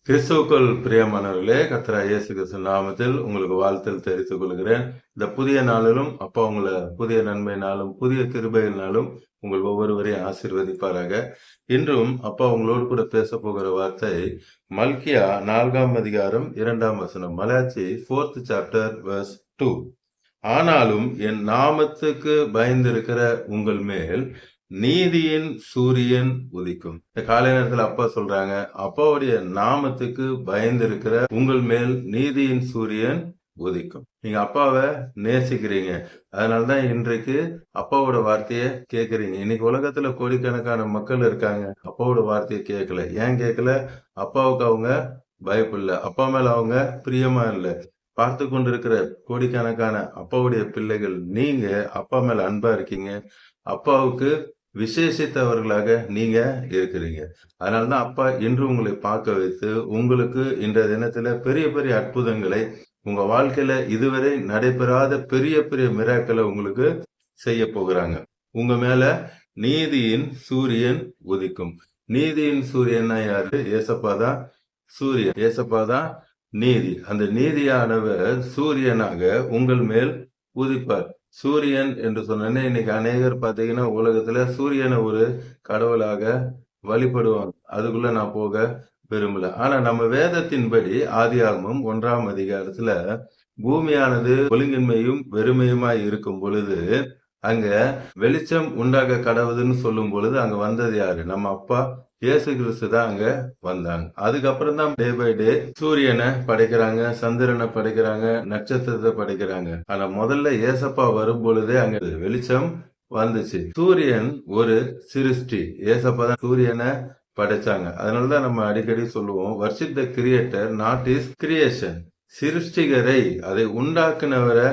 கிறிஸ்துவுக்குள் பிரியமானவர்களே, கர்த்தராகிய இயேசு கிறிஸ்து நாமத்தில் உங்களுக்கு வாழ்த்தல் தெரிவித்துக் கொள்கிறேன். இந்த புதிய நாளிலும் அப்பா உங்களை புதிய நன்மையினாலும் புதிய கிருபையினாலும் உங்கள் ஒவ்வொருவரையும் ஆசீர்வதிப்பாராக. இன்றும் அப்பா உங்களோடு கூட பேச போகிற வார்த்தை மல்கியா 4ஆம் அதிகாரம் 2ஆம் வசனம். மலாச்சி 4th chapter verse 2. ஆனாலும் என் நாமத்துக்கு பயந்திருக்கிற உங்கள் மேல் நீதியின் சூரியன் உதிக்கும். இந்த காலை நேரத்துல அப்பா சொல்றாங்க, அப்பாவுடைய நாமத்துக்கு பயந்திருக்கிற உங்கள் மேல் நீதியின் சூரியன் உதிக்கும். நீங்க அப்பாவை நேசிக்கிறீங்க, அதனாலதான் இன்றைக்கு அப்பாவோட வார்த்தையை கேட்கறீங்க. இன்னைக்கு உலகத்துல கோடிக்கணக்கான மக்கள் இருக்காங்க, அப்பாவோட வார்த்தையை கேட்கல. ஏன் கேட்கல? அப்பாவுக்கு அவங்க பயப்படல, அப்பா மேல அவங்க பிரியமா இல்லை. பார்த்து கொண்டிருக்கிற கோடிக்கணக்கான அப்பாவுடைய பிள்ளைகள், நீங்க அப்பா மேல அன்பா இருக்கீங்க, அப்பாவுக்கு விசேஷித்தவர்களாக நீங்க இருக்கிறீங்க. அதனாலதான் அப்பா இன்று உங்களை பார்க்க வைத்து உங்களுக்கு இன்றைய தினத்துல பெரிய பெரிய அற்புதங்களை, உங்க வாழ்க்கையில இதுவரை நடைபெறாத பெரிய பெரிய மிராக்களை உங்களுக்கு செய்ய போகிறாங்க. உங்க மேல நீதியின் சூரியன் உதிக்கும். நீதியின் சூரியன்னா யாரு? ஏசப்பா தான் சூரியன், ஏசப்பா தான் நீதி. அந்த நீதியானவர் சூரியனாக உங்கள் மேல் உதிப்பார். சூரியன் என்று சொன்னோன்னே இன்னைக்கு அநேகர் பாத்தீங்கன்னா உலகத்துல சூரியனை ஒரு கடவுளாக வழிபடுவாங்க. அதுக்குள்ள நான் போக விரும்பல. ஆனா நம்ம வேதத்தின்படி ஆதியாகமம் 1ஆம் அதிகாரத்துல பூமியானது ஒழுங்கின்மையும் வெறுமையுமாய் இருக்கும் பொழுது அங்க வெளிச்சம் உண்டாக கடவுதுன்னு சொல்லும் பொழுது அங்க வந்தது யாரு? நம்ம அப்பா இயேசு கிறிஸ்து தான் அங்க வந்தாங்க. அதுக்கப்புறம் தான் டே பை டே சூரியனை படைக்கிறாங்க, சந்திரனை படைக்கிறாங்க, நட்சத்திரத்தை படைக்கிறாங்க. ஆனா முதல்ல ஏசப்பா வரும் பொழுதே அங்க வெளிச்சம் வந்துச்சு. சூரியன் ஒரு சிருஷ்டி, ஏசப்பா தான் சூரியனை படைச்சாங்க. அதனாலதான் நம்ம அடிக்கடி சொல்லுவோம், worship the creator not is creation. சிருஷ்டிகரை, அதை உண்டாக்குனவரை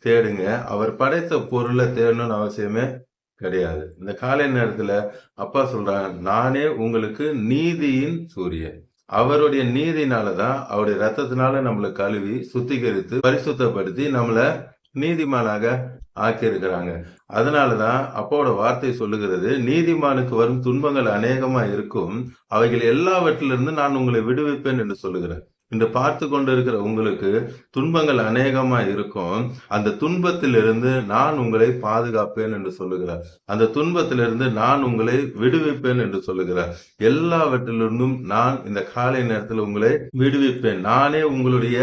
தேடுங்க, அவர் படைத்த பொருளை தேடணும்னு அவசியமே கிடையாது. இந்த காலை நேரத்துல அப்பா சொல்றாங்க, நானே உங்களுக்கு நீதியின் சூரியன். அவருடைய நீதினாலதான், அவருடைய ரத்தத்தினால நம்மளை கழுவி சுத்திகரித்து பரிசுத்தப்படுத்தி நம்மள நீதிமானாக ஆக்கி இருக்கிறாங்க. அதனாலதான் அப்பாவோட வார்த்தை சொல்லுகிறது, நீதிமானுக்கு வரும் துன்பங்கள் அநேகமா இருக்கும், அவைகள் எல்லாவற்றிலிருந்து நான் உங்களை விடுவிப்பேன் என்று சொல்லுகிறேன். இன்று பார்த்து கொண்டிருக்கிற உங்களுக்கு துன்பங்கள் அநேகமா இருக்கும், அந்த துன்பத்திலிருந்து நான் உங்களை பாதுகாப்பேன் என்று சொல்லுகிறார். அந்த துன்பத்திலிருந்து நான் உங்களை விடுவிப்பேன் என்று சொல்லுகிறார். எல்லாவற்றிலிருந்தும் நான் இந்த காலை நேரத்தில் உங்களை விடுவிப்பேன். நானே உங்களுடைய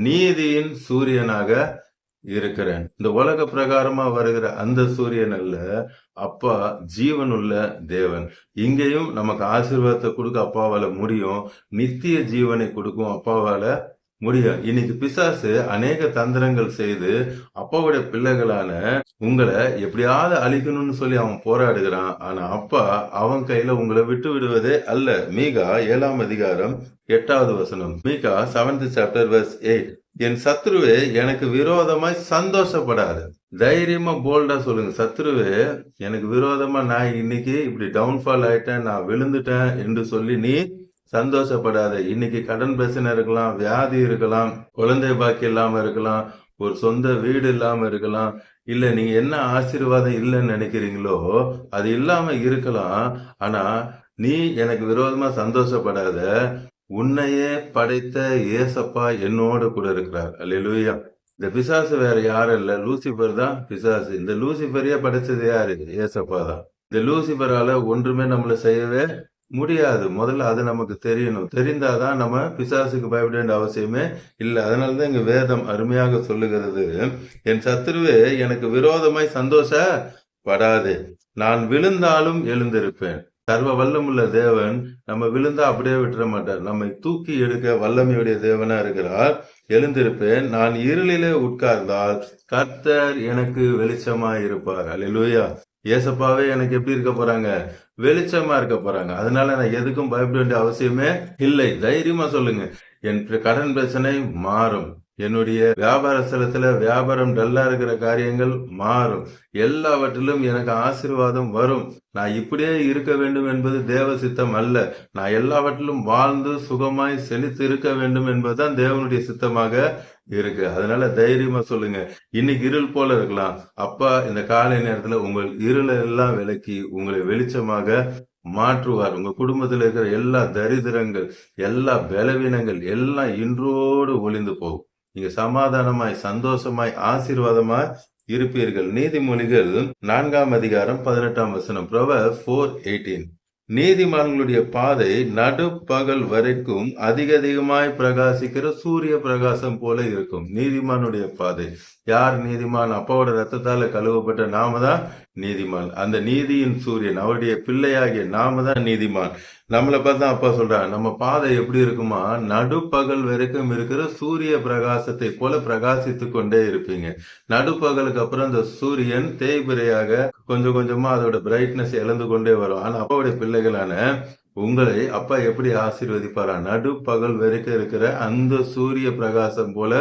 நீதியின் சூரியனாக இருக்கிறேன். இந்த உலக பிரகாரமா வருகிற அந்த சூரியன் அல்ல, அப்பா ஜீவனுள்ள தேவன். இங்கேயும் நமக்கு ஆசீர்வாதத்தை கொடுக்க அப்பாவால முடியும், நித்திய ஜீவனை கொடுக்கும் அப்பாவால முடியும். இன்னைக்கு பிசாசு அநேக தந்திரங்கள் செய்து அப்பாவுடைய பிள்ளைகளான உங்களை எப்படியாவது அழிக்கணும்னு சொல்லி அவன் போராடுகிறான். ஆனா அப்பா அவன் கையில உங்களை விட்டு விடுவதே அல்ல. மீகா 7ஆம் அதிகாரம் 8வது வசனம். மீகா 7th chapter verse 8. என் சத்ருவே எனக்கு விரோதமாய் சந்தோஷப்படாது. தைரியமா போல்டா சொல்லுங்க, சத்ருவே எனக்கு விரோதமா நான் இன்னைக்கு இப்படி டவுன்ஃபால் ஆயிட்டேன், நான் விழுந்துட்டேன் என்று சொல்லி நீ சந்தோஷப்படாத. இன்னைக்கு கடன் பிரச்சனை இருக்கலாம், வியாதி இருக்கலாம், குழந்தை பாக்கி இல்லாம இருக்கலாம், ஒரு சொந்த வீடு இல்லாம இருக்கலாம், இல்ல நீங்க என்ன ஆசீர்வாதம் இல்லைன்னு நினைக்கிறீங்களோ அது இல்லாம இருக்கலாம். ஆனா நீ எனக்கு விரோதமா சந்தோஷப்படாத, உன்னையே படைத்த ஏசப்பா என்னோடு கூட இருக்கிறார். அல்லேலூயா. இந்த பிசாசு வேற யாரும் இல்ல, லூசிபர் தான் பிசாசு. இந்த லூசிபரையே படைச்சது யாரு? ஏசப்பா தான். இந்த லூசிபரால ஒன்றுமே நம்மள செய்யவே முடியாது. முதல்ல அது நமக்கு தெரியணும். தெரிந்தாதான் நம்ம பிசாசுக்கு பயப்பட வேண்டிய அவசியமே இல்லை. அதனாலதான் இங்க வேதம் அருமையாக சொல்லுகிறது, என் சத்துருவே எனக்கு விரோதமாய் சந்தோஷப்படாதே, நான் விழுந்தாலும் எழுந்திருப்பேன். சர்வ வல்லமுள்ள தேவன் நம்ம விழுந்தா அப்படியே விட்டுற மாட்டார், நம்மை தூக்கி எடுக்க வல்லமையுடைய தேவனா இருக்கிறார். எழுந்திருப்பேன், நான் இருளிலே உட்கார்ந்தால் கர்த்தர் எனக்கு வெளிச்சமாய் இருப்பார். அல்லேலூயா. ஏசப்பாவே எனக்கு எப்படி இருக்க போறாங்க? வெளிச்சமா இருக்க போறாங்க. அதனால நான் எதுக்கும் பயப்பட வேண்டிய அவசியமே இல்லை. தைரியமா சொல்லுங்க, என் கடன் பிரச்சனை மாறும், என்னுடைய வியாபார ஸ்தலத்துல வியாபாரம் டல்லா இருக்கிற காரியங்கள் மாறும், எல்லாவற்றிலும் எனக்கு ஆசீர்வாதம் வரும். நான் இப்படியே இருக்க வேண்டும் என்பது தேவ சித்தம் அல்ல, நான் எல்லாவற்றிலும் வாழ்ந்து சுகமாய் செழித்து இருக்க வேண்டும் என்பதுதான் தேவனுடைய சித்தமாக இருக்கு. அதனால தைரியமா சொல்லுங்க. இன்னைக்கு இருள் போல இருக்கலாம், அப்பா இந்த காலை நேரத்துல உங்கள் இருளை எல்லாம் விலக்கி உங்களை வெளிச்சமாக மாற்றுவார். உங்க குடும்பத்தில் இருக்கிற எல்லா தரித்திரங்கள், எல்லா பலவீனங்கள் எல்லாம் இன்றோடு ஒளிந்து போகும். நீங்க சமாதானமாய், சந்தோஷமாய், ஆசீர்வாதமாய் இருப்பீர்கள். நீதிமொழிகள் 4ஆம் அதிகாரம் 18ஆம் வசனம். Proverbs 4:18. நீதிமான்களுடைய பாதை நடுப்பகல் வரைக்கும் அதிகமாய் பிரகாசிக்கிற சூரிய பிரகாசம் போல இருக்கும். நீதிமானுடைய பாதை. யார் நீதிமான்? அப்பாவோட ரத்தத்தால கழுவப்பட்ட நாம தான் நீதிமான். அந்த நீதியின் சூரியன், அவருடைய பிள்ளையாகிய நாம தான் நீதிமான். நம்மளை பார்த்தா அப்பா சொல்றாங்க, நம்ம பாதை எப்படி இருக்குமா? நடுப்பகல் வரைக்கும் இருக்கிற சூரிய பிரகாசத்தை போல பிரகாசித்து கொண்டே இருப்பீங்க. நடுப்பகலுக்கு அப்புறம் இந்த சூரியன் தேய்பிரையாக கொஞ்சம் கொஞ்சமா அதோட பிரைட்னஸ் இழந்து கொண்டே வரும். ஆனா அப்பாவுடைய பிள்ளைகளான உங்களை அப்பா எப்படி ஆசீர்வதிப்பாரா? நடுப்பகல் வரைக்கும் இருக்கிற அந்த சூரிய பிரகாசம் போல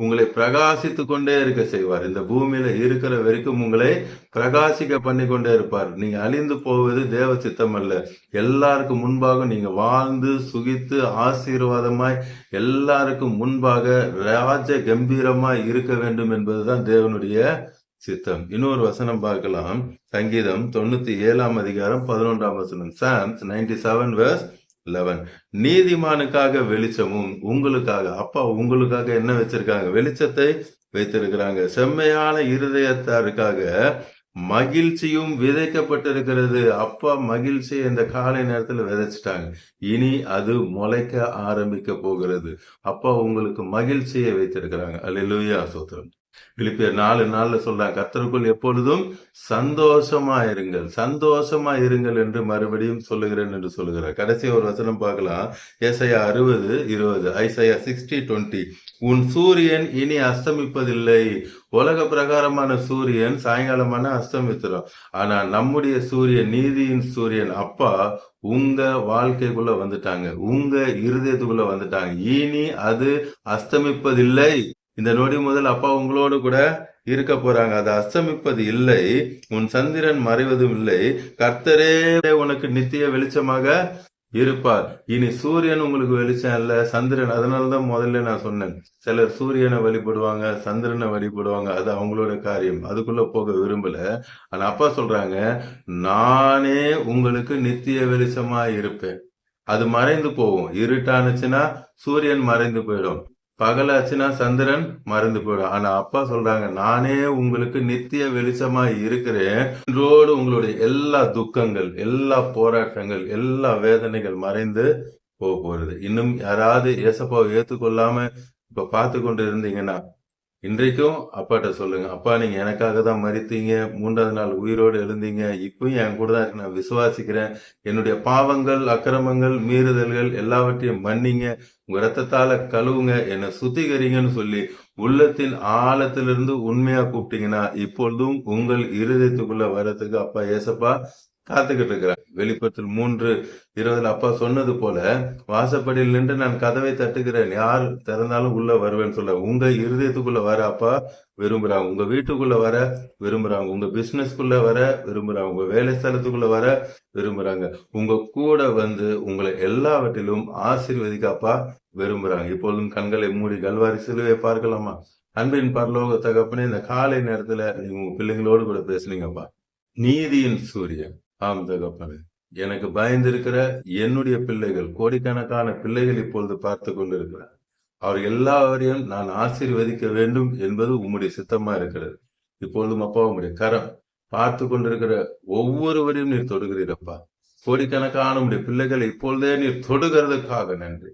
உங்களை பிரகாசித்து கொண்டே இருக்க செய்வார். இந்த பூமியில இருக்கிற வரைக்கும் உங்களை பிரகாசிக்க பண்ணி கொண்டே இருப்பார். நீங்க அழிந்து போவது தேவ சித்தம் அல்ல. எல்லாருக்கும் முன்பாக நீங்க வாழ்ந்து சுகித்து ஆசீர்வாதமாய் எல்லாருக்கும் முன்பாக ராஜ கம்பீரமாய் இருக்க வேண்டும் என்பதுதான் தேவனுடைய சித்தம். இன்னொரு வசனம் பார்க்கலாம். சங்கீதம் 97ஆம் அதிகாரம் 11ஆம் வசனம். Psalms 97:11. நீதிமானுக்காக வெளிச்சமும் உங்களுக்காக, அப்பா உங்களுக்காக என்ன வச்சிருக்காங்க? வெளிச்சத்தை வைத்திருக்கிறாங்க. செம்மையான இருதயத்தாருக்காக மகிழ்ச்சியும் விதைக்கப்பட்டிருக்கிறது. அப்பா மகிழ்ச்சியை இந்த காலை நேரத்துல விதைச்சிட்டாங்க. இனி அது முளைக்க ஆரம்பிக்க போகிறது. அப்பா உங்களுக்கு மகிழ்ச்சியை வைத்திருக்கிறாங்க. அல்லேலூயா, ஸ்தோத்திரம். பிலிப்பியர் 4:4 சொல்றாங்க, கர்த்தருக்குள் எப்பொழுதும் சந்தோஷமா இருங்கள், சந்தோஷமா இருங்கள் என்று மறுபடியும் சொல்லுகிறேன் என்று சொல்லுகிறார். கடைசி ஒரு வசனம் பார்க்கலாம். ஏசாயா 60:20. ஐசாயா 60:20. உன் சூரியன் இனி அஸ்தமிப்பதில்லை. உலக பிரகாரமான சூரியன் சாயங்காலமான அஸ்தமித்திரும். ஆனா நம்முடைய சூரியன், நீதியின் சூரியன் அப்பா உங்க வாழ்க்கைக்குள்ள வந்துட்டாங்க, உங்க இருதயத்துக்குள்ள வந்துட்டாங்க. இனி அது அஸ்தமிப்பதில்லை. இந்த நொடி முதல் அப்பா உங்களோடு கூட இருக்க போறாங்க. அது அஸ்தமிப்பது இல்லை. உன் சந்திரன் மறைவதும் இல்லை. கர்த்தரே உனக்கு நித்திய வெளிச்சமாக இருப்பார். இனி சூரியன் உங்களுக்கு வெளிச்சம் இல்ல, சந்திரன். அதனாலதான் முதல்ல நான் சொன்னேன், சிலர் சூரியனை வழிபடுவாங்க, சந்திரனை வழிபடுவாங்க. அது அவங்களோட காரியம், அதுக்குள்ள போக விரும்பல. ஆனா அப்பா சொல்றாங்க, நானே உங்களுக்கு நித்திய வெளிச்சமா இருப்பேன். அது மறைந்து போகும். இருட்டானுச்சுன்னா சூரியன் மறைந்து போயிடும், பகலாச்சுன்னா சந்திரன் மறந்து போயிடும். ஆனா அப்பா சொல்றாங்க, நானே உங்களுக்கு நித்திய வெளிச்சமா இருக்கிறேன். இன்றோடு உங்களுடைய எல்லா துக்கங்கள், எல்லா போராட்டங்கள், எல்லா வேதனைகள் மறைந்து போகிறது. இன்னும் யாராவது ஏசப்பாவை ஏத்துக்கொள்ளாம இப்ப பார்த்து கொண்டு இருந்தீங்கன்னா, இன்றைக்கும் அப்பாட்ட சொல்லுங்க, அப்பா நீங்க எனக்காக தான் மரித்தீங்க, 3ஆவது நாள் உயிரோடு எழுந்தீங்க, இப்பயும் என் கூட தான் நான் விசுவாசிக்கிறேன். என்னுடைய பாவங்கள், அக்கிரமங்கள், மீறுதல்கள் எல்லாவற்றையும் மன்னிங்க, உங்க ரத்தத்தால கழுவுங்க, என்னை சுத்திகரிங்கன்னு சொல்லி உள்ளத்தின் ஆழத்திலிருந்து உண்மையா கூப்பிட்டீங்கன்னா இப்பொழுதும் உங்கள் இருதயத்துக்குள்ள வர்றதுக்கு அப்பா ஏசப்பா காத்துக்கிட்டு இருக்கிறார். வெளிப்படுத்தல் 3:20 அப்பா சொன்னது போல, வாசப்படியில் நின்று நான் கதவை தட்டுகிறேன், யார் திறந்தாலும் உள்ள வருவேன்னு சொல்ல. உங்க இருதயத்துக்குள்ள வர அப்பா விரும்புறாங்க, உங்க வீட்டுக்குள்ள வர விரும்புறாங்க, உங்க பிசினஸ்க்குள்ள வர விரும்புறாங்க, உங்க வேலை ஸ்தலத்துக்குள்ள வர விரும்புறாங்க, உங்க கூட வந்து உங்களை எல்லாவற்றிலும் ஆசீர்வதிக்க அப்பா விரும்புறாங்க. இப்பொழுதும் கண்களை மூடி கல்வாரி சிலுவை பார்க்கலாமா? அன்பின் பரலோக தகப்பனே, இந்த காலை நேரத்துல நீங்க உங்க பிள்ளைங்களோடு கூட பேசுனீங்கப்பா. நீதியின் சூரியன், ஆம் தகப்பனே, எனக்கு பயந்திருக்கிற என்னுடைய பிள்ளைகள், கோடிக்கணக்கான பிள்ளைகள் இப்பொழுது பார்த்து கொண்டிருக்கிறார். அவர் எல்லாவரையும் நான் ஆசீர்வதிக்க வேண்டும் என்பது உம்முடைய சித்தமா இருக்கிறது. இப்பொழுதும் அப்பா உம்முடைய கரம் பார்த்து கொண்டிருக்கிற ஒவ்வொருவரையும் நீர் தொடுகிறீரப்பா. கோடிக்கணக்கான உம்முடைய பிள்ளைகளை இப்பொழுதே நீர் தொடுகிறதுக்காக நன்றி.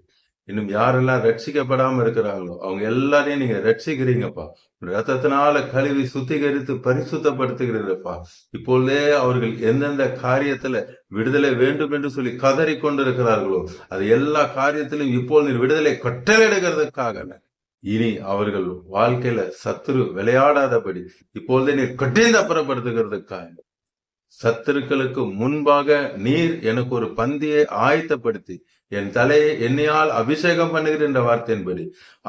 இன்னும் யாரெல்லாம் ரட்சிக்கப்படாம இருக்கிறாங்களோ அவங்க எல்லாரையும் நீங்க ரட்சிக்கிறீங்கப்பா. ரத்தத்தினால கழுவி சுத்திகரித்து பரிசுத்தப்படுத்துகிறீரப்பா. இப்பொழுதே அவர்கள் எந்தெந்த காரியத்துல விடுதலை வேண்டும் என்று சொல்லி கதறி கொண்டிருக்கிறார்களோ அது எல்லா காரியத்திலும் இப்போது நீர் விடுதலை கட்டளையிடுகிறதுக்காக இனி அவர்கள் வாழ்க்கையில சத்துரு விளையாடாதபடி இப்பொழுதே நீர் கட்டீந்தப்புறப்படுத்துகிறதுக்காக, சத்துருக்களுக்கு முன்பாக நீர் எனக்கு ஒரு பந்தியை ஆயத்தப்படுத்தி என் தலையை என்னையால் அபிஷேகம் பண்ணுகிற என்ற வார்த்தையின்படி,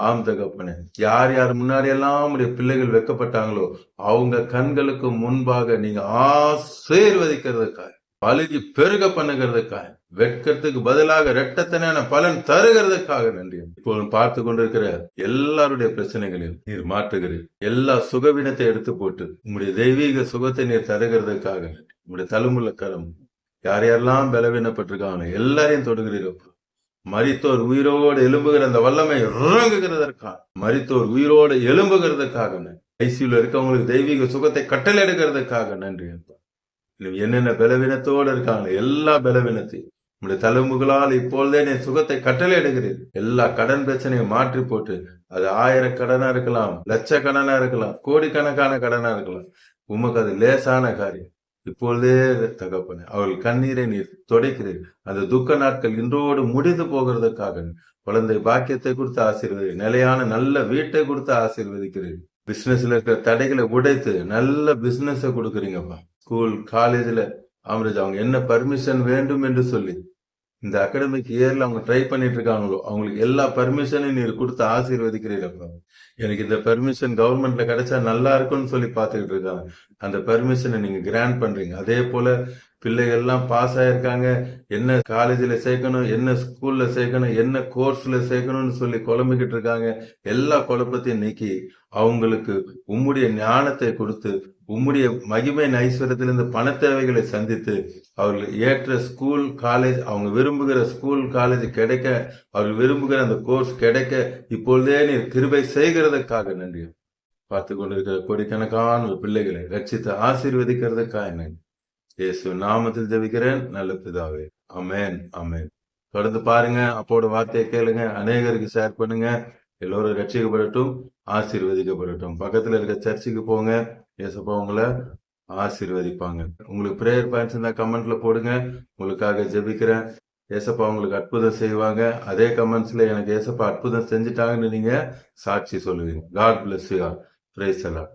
ஆம் தகப்பனே, யார் யார் முன்னாடி எல்லாம் உடைய பிள்ளைகள் வைக்கப்பட்டாங்களோ அவங்க கண்களுக்கு முன்பாக நீங்க ஆசீர்வதிக்கிறதுக்காக, பழுகி பெருக பண்ணுகிறதுக்காக, வெட்கத்துக்கு பதிலாக இரட்டத்தனையான பலன் தருகிறதுக்காக நன்றி. இப்போ பார்த்து கொண்டிருக்கிற எல்லாருடைய பிரச்சனைகளையும் நீர் மாற்றுகிறீர். எல்லா சுகவீனத்தை எடுத்து போட்டு உங்களுடைய தெய்வீக சுகத்தை நீர் தருகிறதுக்காக நன்றி. உங்களுடைய தழும்புள்ள கரம் யார் யாரெல்லாம் பலவீனப்பட்டிருக்காங்க எல்லாரையும் தொடுகிறீரப்பா. மரித்தோர் உயிரோடு எழும்புகிற அந்த வல்லமை இறங்குகிறதற்காக, மரித்தோர் உயிரோடு எழும்புகிறதுக்காக நன்றி. ஐசியூல இருக்கவங்களுக்கு தெய்வீக சுகத்தை கட்டளை எடுக்கிறதுக்காக நன்றி. என்னென்ன பலவீனத்தோடு இருக்காங்க எல்லா பலவீனத்தையும் உங்களுடைய தழும்புகளால் இப்பொழுதே நீ சுகத்தை கட்டளை எடுக்கிறீர். எல்லா கடன் பிரச்சனையும் மாற்றி போட்டு, அது 1000 கடனா இருக்கலாம், லட்ச கடனா இருக்கலாம், கோடிக்கணக்கான கடனா இருக்கலாம், உமக்கு அது லேசான காரியம். இப்பொழுதே தகப்பனே அவர்கள் கண்ணீரை நீர் துடைக்கிறீர். அந்த துக்க நாட்கள் இன்றோடு முடிந்து போகிறதுக்காக குழந்தை பாக்கியத்தை கொடுத்து ஆசீர்வதி, நிலையான நல்ல வீட்டை கொடுத்து ஆசீர்வதிக்கிறீர். பிசினஸ்ல இருக்கிற தடைகளை உடைத்து நல்ல பிசினஸ் கொடுக்குறீங்கப்பா. ஸ்கூல் காலேஜ்ல ஆமரேஜ் அவங்க என்ன பர்மிஷன் வேண்டும் என்று சொல்லி இந்த அகாடமிக் இயர்ல அவங்க ட்ரை பண்ணிட்டு இருக்காங்களோ அவங்களுக்கு எல்லா பர்மிஷனையும் நீர் கொடுத்து ஆசீர்வதிக்கிறீரப்பா. எனக்கு இந்த பர்மிஷன் கவர்மெண்ட்ல கிடைச்சா நல்லா இருக்கும்னு சொல்லி பார்த்துக்கிட்டு இருக்காங்க. அந்த பர்மிஷனை நீங்க கிராண்ட் பண்றீங்க. அதே போல பிள்ளைகள்லாம் பாஸ் ஆயிருக்காங்க, என்ன காலேஜ்ல சேர்க்கணும், என்ன ஸ்கூல்ல சேர்க்கணும், என்ன கோர்ஸ்ல சேர்க்கணும்னு சொல்லி குழம்பிக்கிட்டு இருக்காங்க. எல்லா குழப்பத்தையும் நீக்கி அவங்களுக்கு உம்முடைய ஞானத்தை கொடுத்து, உம்முடைய மகிமை ஐஸ்வர்யத்திலிருந்து பண தேவைகளை சந்தித்து, அவர்கள் ஏற்ற ஸ்கூல் காலேஜ், அவங்க விரும்புகிற ஸ்கூல் காலேஜ் கிடைக்க, அவர்கள் விரும்புகிற அந்த கோர்ஸ் கிடைக்க இப்பொழுதே நீர் கிருபை செய்கிறதுக்காக நன்றி. பார்த்து கொண்டிருக்கிற கோடிக்கணக்கான பிள்ளைகளை ரட்சித்து ஆசீர்வதிக்கிறதுக்காக நன்றி. இயேசு நாமத்தில் ஜெபிக்கிறேன் நல்ல பிதாவே. ஆமென், ஆமென். தொடர்ந்து பாருங்க, அப்போட வார்த்தையை கேளுங்க, அநேகருக்கு ஷேர் பண்ணுங்க. எல்லோரும் ரட்சிக்கப்படட்டும், ஆசீர்வதிக்கப்படட்டும். பக்கத்துல இருக்க சர்ச்சுக்கு போங்க, ஏசப்பா உங்களை ஆசீர்வதிப்பாங்க. உங்களுக்கு பிரேயர் பாயிண்ட்ஸ் இருந்தா கமெண்ட்ல போடுங்க, உங்களுக்காக ஜெபிக்கிறேன். ஏசப்பா உங்களுக்கு அற்புதம் செய்வாங்க. அதே கமெண்ட்ஸ்ல எனக்கு ஏசப்பா அற்புதம் செஞ்சுட்டாங்கன்னு நீங்க சாட்சி சொல்லுவீங்க. God bless you all. Praise எல்லாம்.